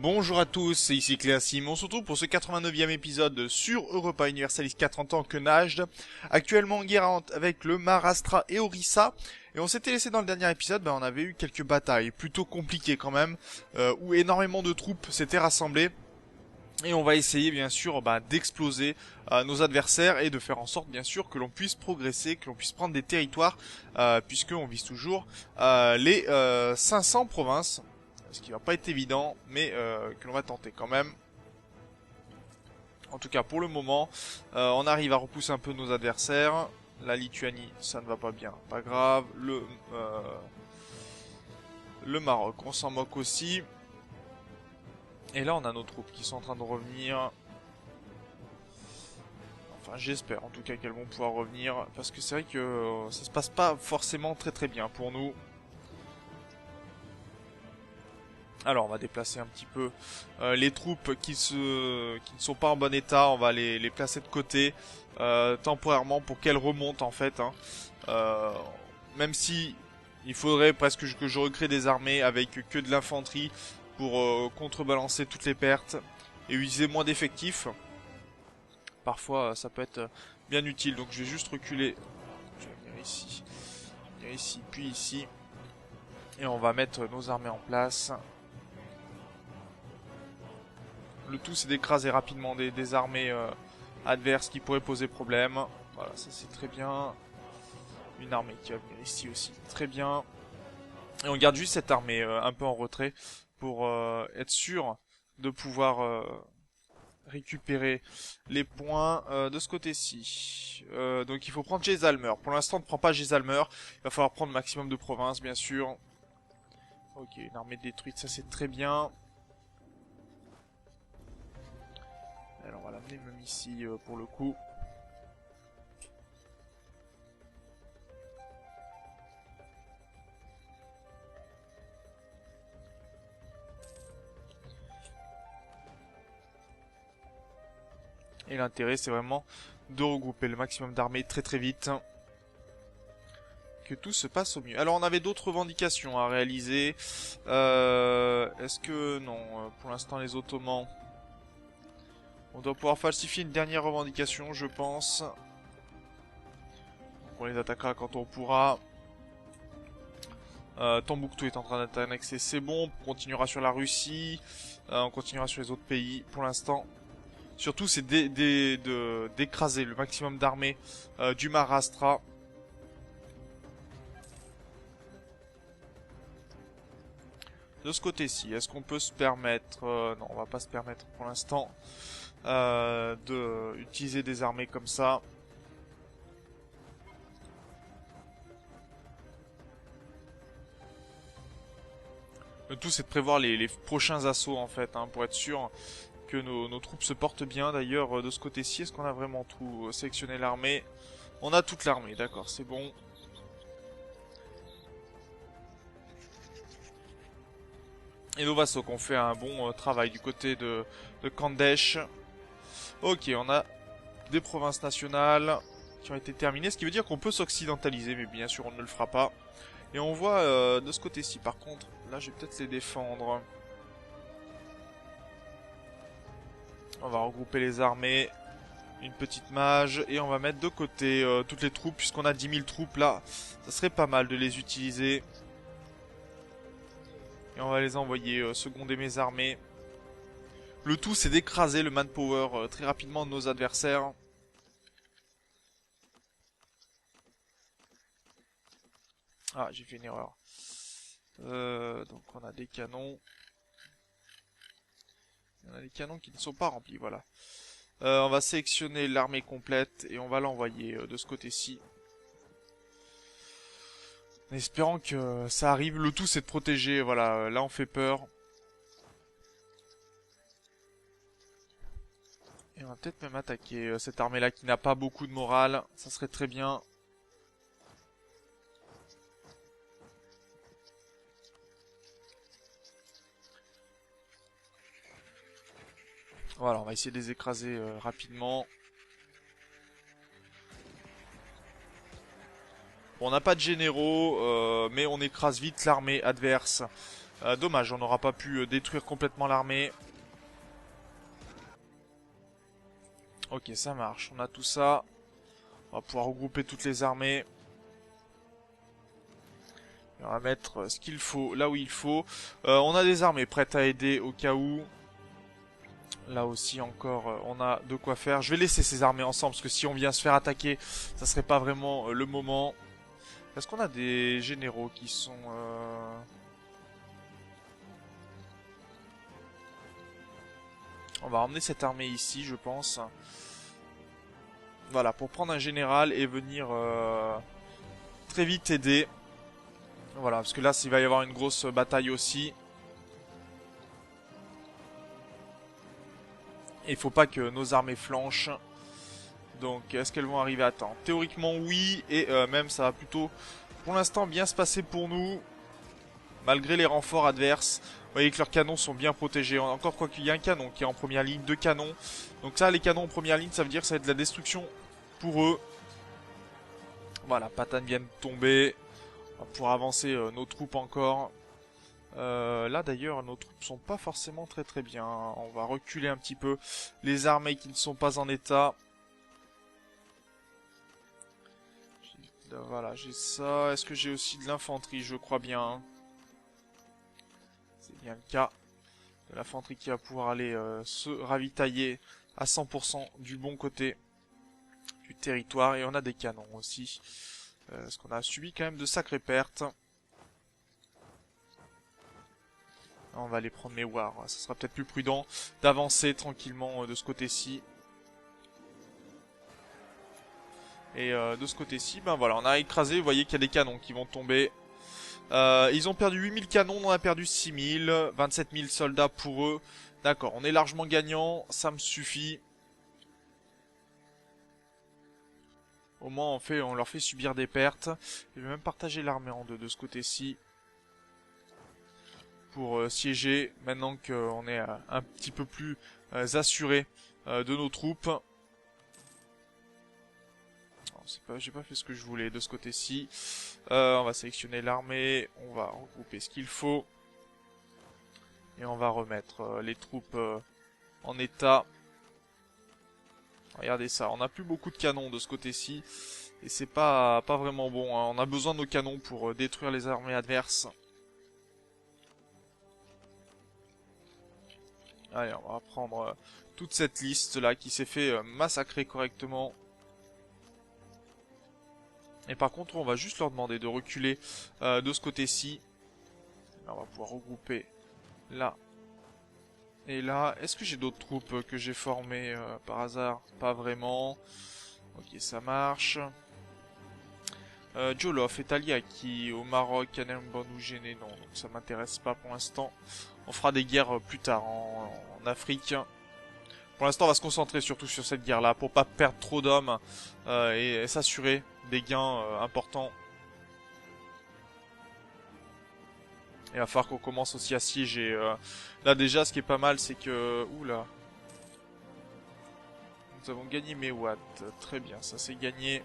Bonjour à tous, c'est ici Cléasim. On se retrouve pour ce 89e épisode sur Europa Universalis 4 en tant que Najd. Actuellement en guerre avec le Maharashtra et Orissa. Et on s'était laissé dans le dernier épisode, on avait eu quelques batailles plutôt compliquées quand même, où énormément de troupes s'étaient rassemblées. Et on va essayer bien sûr d'exploser nos adversaires et de faire en sorte bien sûr que l'on puisse progresser, que l'on puisse prendre des territoires, puisqu'on vise toujours les 500 provinces. Ce qui va pas être évident, mais que l'on va tenter quand même. En tout cas, pour le moment, on arrive à repousser un peu nos adversaires. La Lituanie, ça ne va pas bien, pas grave. Le Maroc, on s'en moque aussi. Et là, on a nos troupes qui sont en train de revenir. Enfin, j'espère en tout cas qu'elles vont pouvoir revenir. Parce que c'est vrai que ça se passe pas forcément très bien pour nous. Alors on va déplacer un petit peu les troupes qui ne sont pas en bon état, on va les placer de côté temporairement pour qu'elles remontent en fait. Même si il faudrait presque que je recrée des armées avec que de l'infanterie pour contrebalancer toutes les pertes et utiliser moins d'effectifs. Parfois ça peut être bien utile, donc je vais juste reculer. Je vais venir ici, puis ici. Et on va mettre nos armées en place. Le tout c'est d'écraser rapidement des armées adverses qui pourraient poser problème. Voilà, ça c'est très bien. Une armée qui va venir ici aussi, très bien. Et on garde juste cette armée un peu en retrait pour être sûr de pouvoir récupérer les points de ce côté-ci. Donc il faut prendre Jaisalmer. Pour l'instant on ne prend pas Jaisalmer. Il va falloir prendre le maximum de provinces bien sûr. Ok, une armée détruite, ça c'est très bien. Alors on va l'amener même ici pour le coup. Et l'intérêt c'est vraiment de regrouper le maximum d'armées très vite. Que tout se passe au mieux. Alors on avait d'autres revendications à réaliser. Est-ce que... Non, pour l'instant les Ottomans... On doit pouvoir falsifier une dernière revendication, je pense. Donc on les attaquera quand on pourra. Tombouctou est en train d'être annexé, c'est bon. On continuera sur la Russie. On continuera sur les autres pays. Pour l'instant, surtout c'est d'écraser le maximum d'armées du Maharashtra. De ce côté-ci, est-ce qu'on peut se permettre... non, on va pas se permettre pour l'instant de utiliser des armées comme ça. Le tout c'est de prévoir les prochains assauts en fait, pour être sûr que nos troupes se portent bien. D'ailleurs, de ce côté-ci, est-ce qu'on a vraiment tout sélectionné l'armée? On a toute l'armée, d'accord, c'est bon. Et nos vassaux qui ont fait un bon travail du côté de Kandesh. Ok, on a des provinces nationales qui ont été terminées, ce qui veut dire qu'on peut s'occidentaliser, mais bien sûr on ne le fera pas. Et on voit de ce côté-ci, par contre, là je vais peut-être les défendre. On va regrouper les armées, une petite mage, et on va mettre de côté toutes les troupes, puisqu'on a 10 000 troupes là, ça serait pas mal de les utiliser. Et on va les envoyer seconder mes armées. Le tout c'est d'écraser le manpower très rapidement de nos adversaires. Ah, j'ai fait une erreur. Donc on a des canons. On a des canons qui ne sont pas remplis, voilà. On va sélectionner l'armée complète et on va l'envoyer de ce côté-ci. En espérant que ça arrive. Le tout c'est de protéger, voilà, là on fait peur. Et on va peut-être même attaquer cette armée-là qui n'a pas beaucoup de morale. Ça serait très bien. Voilà, on va essayer de les écraser rapidement. Bon, on n'a pas de généraux, mais on écrase vite l'armée adverse. Dommage, on n'aura pas pu détruire complètement l'armée. Ok, ça marche, on a tout ça. On va pouvoir regrouper toutes les armées. On va mettre ce qu'il faut là où il faut. On a des armées prêtes à aider au cas où. Là aussi encore, on a de quoi faire. Je vais laisser ces armées ensemble, parce que si on vient se faire attaquer, ça serait pas vraiment le moment. Est-ce qu'on a des généraux qui sont... On va emmener cette armée ici, je pense. Voilà, pour prendre un général et venir très vite aider. Voilà, parce que là, il va y avoir une grosse bataille aussi. Et il faut pas que nos armées flanchent. Donc, est-ce qu'elles vont arriver à temps? Théoriquement, oui. Et même, ça va plutôt, pour l'instant, bien se passer pour nous. Malgré les renforts adverses. Vous voyez que leurs canons sont bien protégés. Encore quoi qu'il y a un canon qui est en première ligne, 2 canons. Donc ça, les canons en première ligne, ça veut dire que ça va être de la destruction pour eux. Voilà, Patane vient de tomber. On va pouvoir avancer nos troupes encore. Là d'ailleurs, nos troupes sont pas forcément très bien. On va reculer un petit peu les armées qui ne sont pas en état. Voilà, j'ai ça. Est-ce que j'ai aussi de l'infanterie? Je crois bien. C'est bien le cas. De l'infanterie qui va pouvoir aller se ravitailler à 100% du bon côté du territoire. Et on a des canons aussi. Parce qu'on a subi quand même de sacrées pertes. On va aller prendre mes wars. Ça sera peut-être plus prudent d'avancer tranquillement de ce côté-ci. Et de ce côté-ci, ben voilà, on a écrasé. Vous voyez qu'il y a des canons qui vont tomber. Ils ont perdu 8000 canons, on en a perdu 6000. 27 000 soldats pour eux. D'accord, on est largement gagnant. Ça me suffit. Au moins, on leur fait subir des pertes. Je vais même partager l'armée en deux de ce côté-ci. Pour siéger, maintenant qu'on est un petit peu plus assuré de nos troupes. J'ai pas fait ce que je voulais de ce côté-ci. On va sélectionner l'armée, on va regrouper ce qu'il faut. Et on va remettre les troupes en état. Regardez ça, on n'a plus beaucoup de canons de ce côté-ci. Et c'est pas vraiment bon, hein. On a besoin de nos canons pour détruire les armées adverses. Allez, on va prendre toute cette liste-là qui s'est fait massacrer correctement. Et par contre, on va juste leur demander de reculer de ce côté-ci. Là, on va pouvoir regrouper là et là. Est-ce que j'ai d'autres troupes que j'ai formées par hasard? Pas vraiment. Ok, ça marche. Jolof est allié à qui? Au Maroc, Kanemban ou Gêné? Non, donc ça m'intéresse pas pour l'instant. On fera des guerres plus tard en Afrique. Pour l'instant, on va se concentrer surtout sur cette guerre-là pour pas perdre trop d'hommes et s'assurer des gains importants. Il va falloir qu'on commence aussi à siéger. Là déjà, ce qui est pas mal, c'est que... Oula. Nous avons gagné Mewat. Très bien, ça c'est gagné.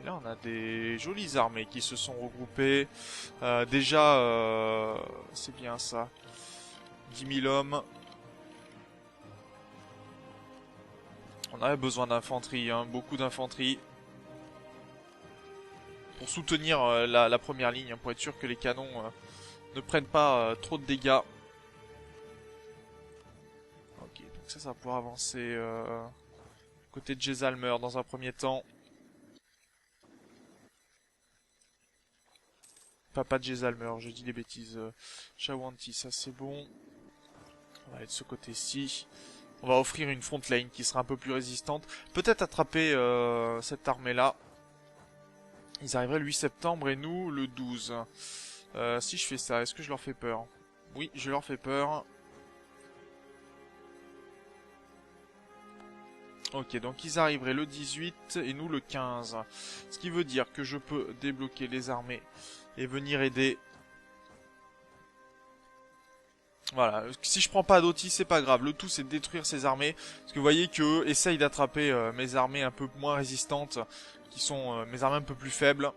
Et là, on a des jolies armées qui se sont regroupées. Déjà, c'est bien ça. 10 000 hommes. On avait besoin d'infanterie, hein, beaucoup d'infanterie. Pour soutenir la première ligne, hein, pour être sûr que les canons ne prennent pas trop de dégâts. Ok, donc ça va pouvoir avancer côté de Jezalmer dans un premier temps. Pas de Jezalmer, je dis des bêtises. Shawanti, ça c'est bon. On va aller de ce côté-ci. On va offrir une front line qui sera un peu plus résistante. Peut-être attraper cette armée-là. Ils arriveraient le 8 septembre et nous le 12. Si je fais ça, est-ce que je leur fais peur? Oui, je leur fais peur. Ok, donc ils arriveraient le 18 et nous le 15. Ce qui veut dire que je peux débloquer les armées et venir aider. Voilà, si je prends pas d'outils, c'est pas grave. Le tout, c'est de détruire ces armées. Parce que vous voyez qu'eux essayent d'attraper mes armées un peu moins résistantes, qui sont mes armées un peu plus faibles.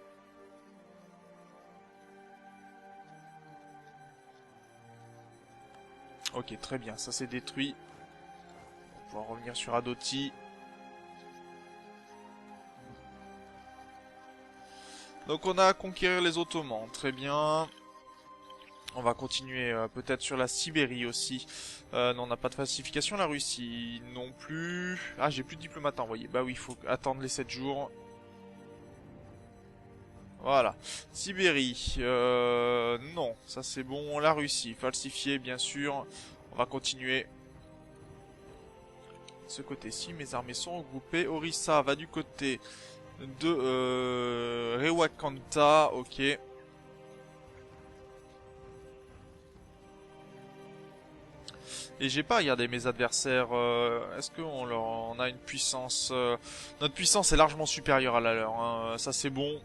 Ok, très bien, ça c'est détruit. On va pouvoir revenir sur Adoti. Donc on a à conquérir les Ottomans, très bien. On va continuer peut-être sur la Sibérie aussi. Non, on n'a pas de pacification. La Russie non plus. Ah, j'ai plus de diplomates à envoyer. Bah oui, il faut attendre les 7 jours. Voilà. Sibérie. Non, ça c'est bon. La Russie, falsifié bien sûr. On va continuer. Ce côté-ci, mes armées sont regroupées. Orissa va du côté de Rewakanta. Ok. Et j'ai pas regardé mes adversaires. Est-ce on a une puissance notre puissance est largement supérieure à la leur. Hein. Ça c'est bon.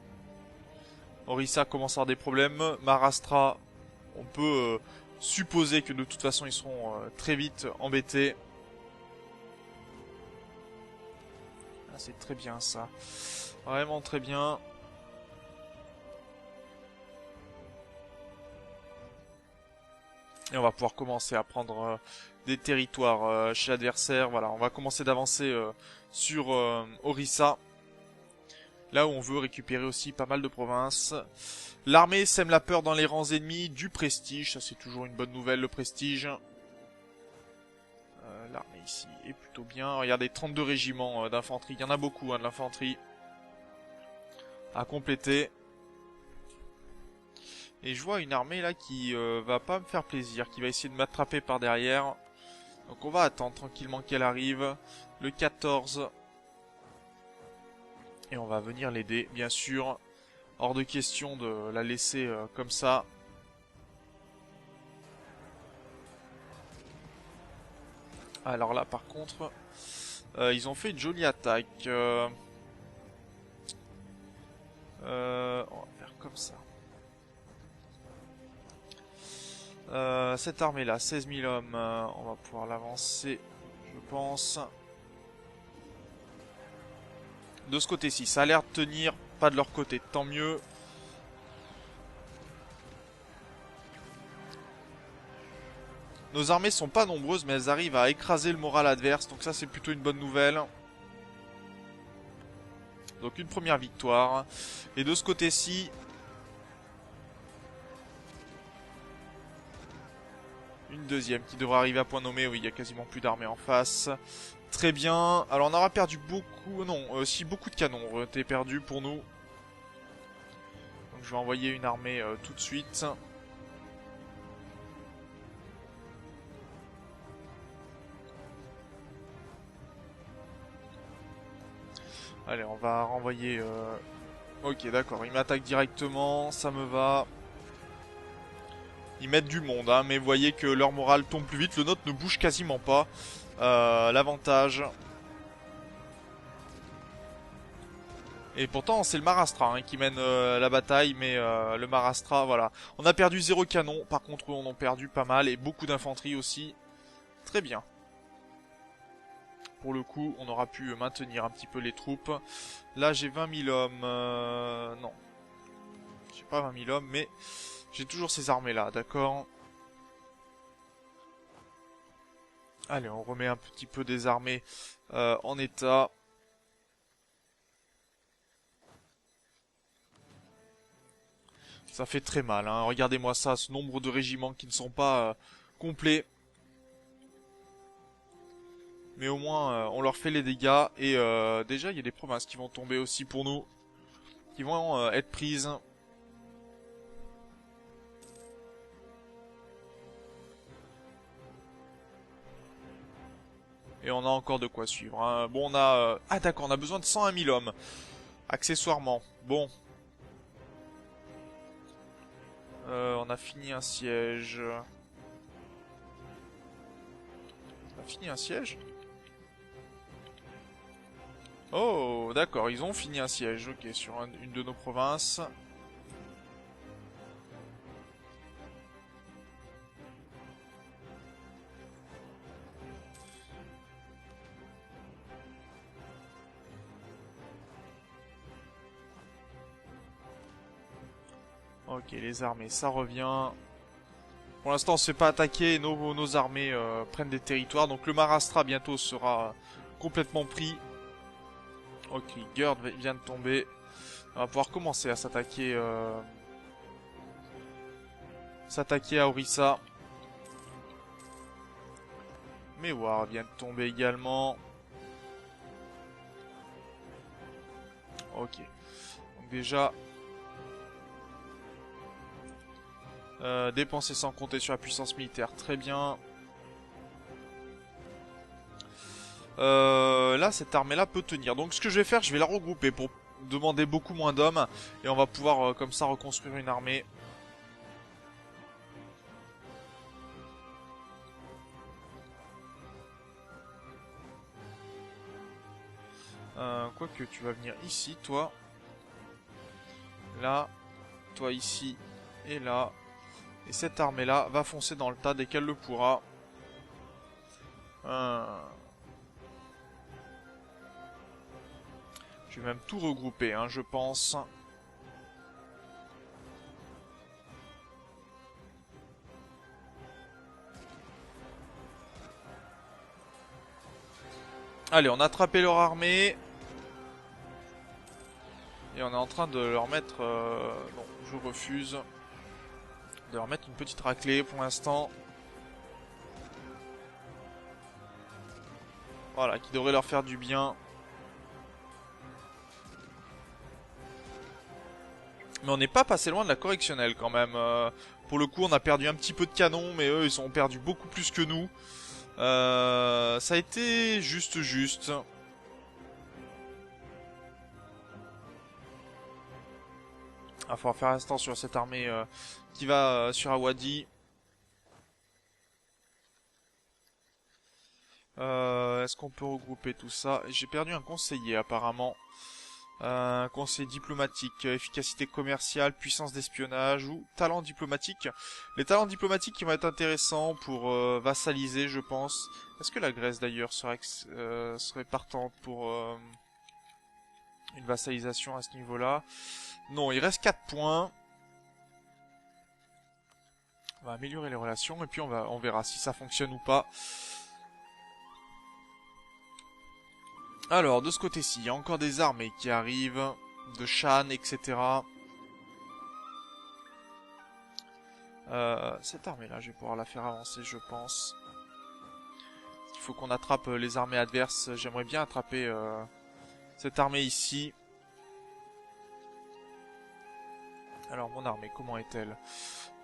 Orissa commence à avoir des problèmes. Maharashtra, on peut supposer que de toute façon ils seront très vite embêtés. Ah, c'est très bien ça. Vraiment très bien. Et on va pouvoir commencer à prendre des territoires chez l'adversaire. Voilà, on va commencer d'avancer sur Orissa. Là où on veut récupérer aussi pas mal de provinces. L'armée sème la peur dans les rangs ennemis, du prestige. Ça c'est toujours une bonne nouvelle, le prestige. L'armée ici est plutôt bien. Regardez, 32 régiments d'infanterie. Il y en a beaucoup hein, de l'infanterie à compléter. Et je vois une armée là qui va pas me faire plaisir, qui va essayer de m'attraper par derrière. Donc on va attendre tranquillement qu'elle arrive. Le 14. Et on va venir l'aider, bien sûr. Hors de question de la laisser comme ça. Alors là par contre, ils ont fait une jolie attaque. On va faire comme ça. Cette armée là, 16 000 hommes, on va pouvoir l'avancer, je pense. De ce côté-ci, ça a l'air de tenir, pas de leur côté, tant mieux. Nos armées sont pas nombreuses, mais elles arrivent à écraser le moral adverse, donc ça c'est plutôt une bonne nouvelle. Donc une première victoire. Et de ce côté-ci, une deuxième qui devra arriver à point nommé. Oui, il y a quasiment plus d'armées en face. Très bien. Alors on aura perdu beaucoup... Non, si beaucoup de canons ont été perdus pour nous. Donc je vais envoyer une armée tout de suite. Allez, on va renvoyer... Ok, d'accord, ils m'attaquent directement, ça me va. Ils mettent du monde, hein, mais vous voyez que leur morale tombe plus vite. Le nôtre ne bouge quasiment pas. L'avantage... Et pourtant, c'est le Maharashtra hein, qui mène la bataille, mais le Maharashtra, voilà. On a perdu 0 canon, par contre, eux en ont perdu pas mal, et beaucoup d'infanterie aussi. Très bien. Pour le coup, on aura pu maintenir un petit peu les troupes. Là, j'ai 20 000 hommes. Non. J'ai pas 20 000 hommes, mais j'ai toujours ces armées-là, d'accord. Allez, on remet un petit peu des armées en état. Ça fait très mal, hein. Regardez-moi ça, ce nombre de régiments qui ne sont pas complets. Mais au moins, on leur fait les dégâts. Et déjà, il y a des provinces qui vont tomber aussi pour nous. Qui vont être prises. Et on a encore de quoi suivre. Hein. Bon, on a... Ah d'accord, on a besoin de 101 000 hommes. Accessoirement. Bon. On a fini un siège. On a fini un siège? Oh, d'accord, ils ont fini un siège. Ok, sur une de nos provinces. Ok, les armées, ça revient. Pour l'instant, on se fait pas attaquer, nos armées prennent des territoires. Donc le Marastra bientôt sera complètement pris. Ok, Gerd vient de tomber. On va pouvoir commencer à s'attaquer à Orissa. Mewar vient de tomber également. Ok. Donc déjà... dépenser sans compter sur la puissance militaire, très bien. Là, cette armée-là peut tenir. Donc ce que je vais faire, je vais la regrouper pour demander beaucoup moins d'hommes. Et on va pouvoir comme ça reconstruire une armée. Quoique tu vas venir ici, toi. Là, toi ici et là. Et cette armée-là va foncer dans le tas dès qu'elle le pourra. Je vais même tout regrouper, hein, je pense. Allez, on a attrapé leur armée. Et on est en train de leur mettre... Non, je refuse. De leur mettre une petite raclée pour l'instant. Voilà, qui devrait leur faire du bien. Mais on n'est pas passé loin de la correctionnelle quand même. Pour le coup, on a perdu un petit peu de canon, mais eux, ils ont perdu beaucoup plus que nous. Ça a été juste. Il va falloir faire instant sur cette armée qui va sur Awadi. Est-ce qu'on peut regrouper tout ça? J'ai perdu un conseiller apparemment. Conseil diplomatique, efficacité commerciale, puissance d'espionnage ou talent diplomatique. Les talents diplomatiques qui vont être intéressants pour vassaliser, je pense. Est-ce que la Grèce d'ailleurs serait partante pour une vassalisation à ce niveau-là? Non, il reste 4 points. On va améliorer les relations et puis on verra si ça fonctionne ou pas. Alors, de ce côté-ci, il y a encore des armées qui arrivent, de Shan, etc. Cette armée-là, je vais pouvoir la faire avancer, je pense. Il faut qu'on attrape les armées adverses. J'aimerais bien attraper cette armée ici. Alors, mon armée, comment est-elle?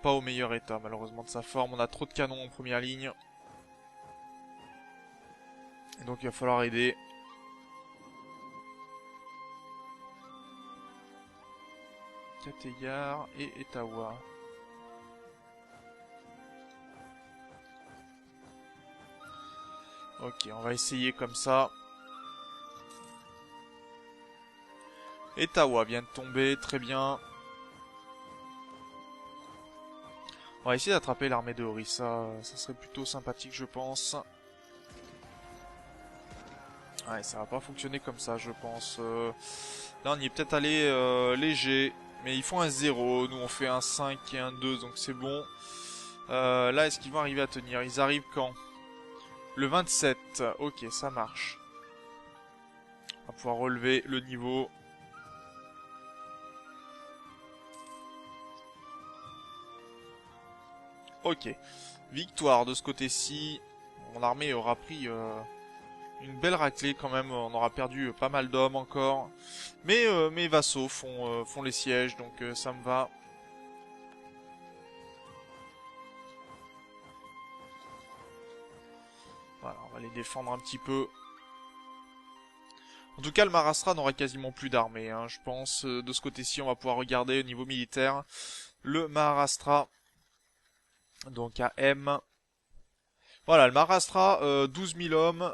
Pas au meilleur état, malheureusement, de sa forme. On a trop de canons en première ligne. Et donc, il va falloir aider. Kattegar et Etawa. Ok, on va essayer comme ça. Etawa vient de tomber, très bien. On va essayer d'attraper l'armée de Orissa, ça serait plutôt sympathique je pense. Ouais, ça va pas fonctionner comme ça je pense. Là on y est peut-être allé léger, mais ils font un 0, nous on fait un 5 et un 2 donc c'est bon. Là est-ce qu'ils vont arriver à tenir? Ils arrivent quand? Le 27, ok ça marche. On va pouvoir relever le niveau. Ok, victoire de ce côté-ci. Mon armée aura pris une belle raclée quand même. On aura perdu pas mal d'hommes encore. Mais mes vassaux font les sièges, donc ça me va. Voilà, on va les défendre un petit peu. En tout cas, le Marastra n'aura quasiment plus d'armée, hein, je pense. De ce côté-ci, on va pouvoir regarder au niveau militaire. Le Maharashtra, donc à M. Voilà, le Maharashtra, 12 000 hommes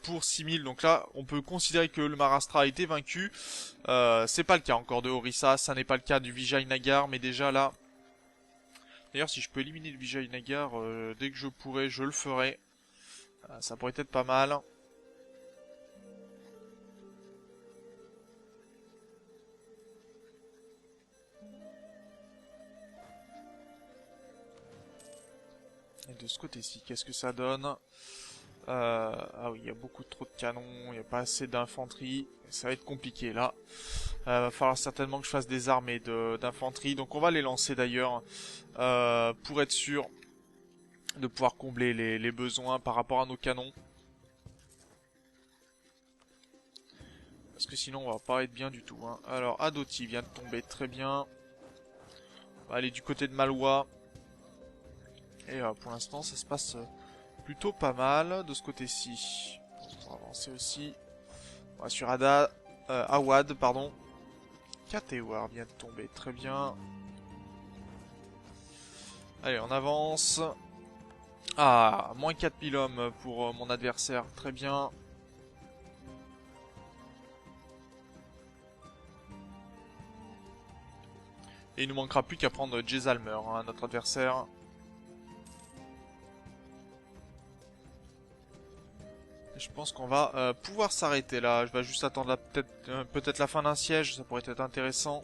pour 6 000. Donc là, on peut considérer que le Maharashtra a été vaincu. C'est pas le cas encore de Orissa, ça n'est pas le cas du Vijayanagar, mais déjà là... D'ailleurs, si je peux éliminer le Vijayanagar, dès que je pourrai, je le ferai. Ça pourrait être pas mal. Et de ce côté-ci, qu'est-ce que ça donne? Ah oui, il y a beaucoup trop de canons, il n'y a pas assez d'infanterie. Ça va être compliqué là. Va falloir certainement que je fasse des armées d'infanterie. Donc on va les lancer d'ailleurs pour être sûr de pouvoir combler les besoins par rapport à nos canons. Parce que sinon on va pas être bien du tout. Hein. Alors Adoti vient de tomber très bien. On va aller du côté de Malois. Et pour l'instant ça se passe plutôt pas mal de ce côté-ci. On va avancer aussi. On va sur Awad, pardon. Katewar vient de tomber très bien. Allez, on avance. Ah, moins 4000 hommes pour mon adversaire, très bien. Et il nous manquera plus qu'à prendre Jezalmer, hein, notre adversaire. Et je pense qu'on va pouvoir s'arrêter là. Je vais juste attendre peut-être la fin d'un siège, ça pourrait être intéressant.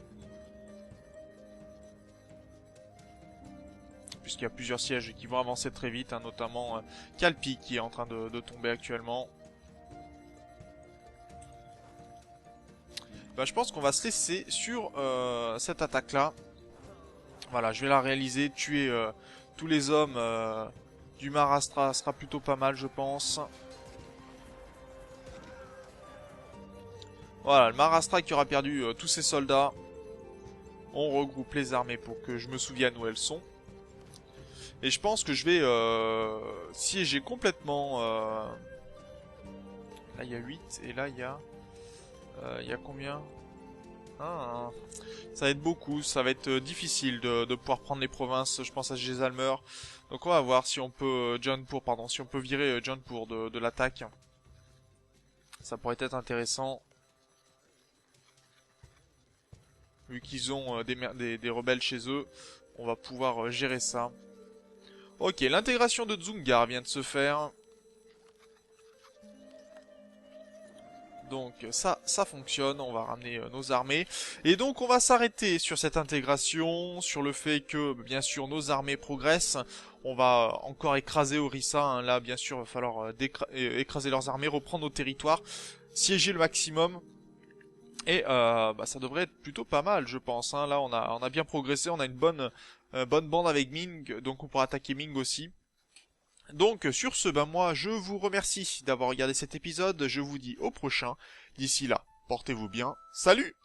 Puisqu'il y a plusieurs sièges qui vont avancer très vite, hein, notamment Calpi qui est en train de tomber actuellement. Bah, je pense qu'on va se laisser sur cette attaque-là. Voilà, je vais la réaliser, tuer tous les hommes du Maharashtra sera plutôt pas mal, je pense. Voilà, le Maharashtra qui aura perdu tous ses soldats. On regroupe les armées pour que je me souvienne où elles sont. Et je pense que je vais siéger complètement... Là, il y a 8, et là, il y a... Il y a combien? Ah, ça va être beaucoup, ça va être difficile de pouvoir prendre les provinces, je pense à Jezalmer. Donc on va voir si on peut... Jaunpur, pardon, si on peut virer Jaunpur de l'attaque. Ça pourrait être intéressant. Vu qu'ils ont des rebelles chez eux, on va pouvoir gérer ça. Ok, l'intégration de Dzungar vient de se faire. Donc ça fonctionne, on va ramener nos armées. Et donc on va s'arrêter sur cette intégration, sur le fait que bien sûr nos armées progressent. On va encore écraser Orissa, hein. Là bien sûr il va falloir écraser leurs armées, reprendre nos territoires, siéger le maximum. Et bah, ça devrait être plutôt pas mal je pense. Hein. Là on a bien progressé, on a une bonne bande avec Ming, donc on pourra attaquer Ming aussi. Donc sur ce, ben moi je vous remercie d'avoir regardé cet épisode, je vous dis au prochain, d'ici là, portez-vous bien, salut!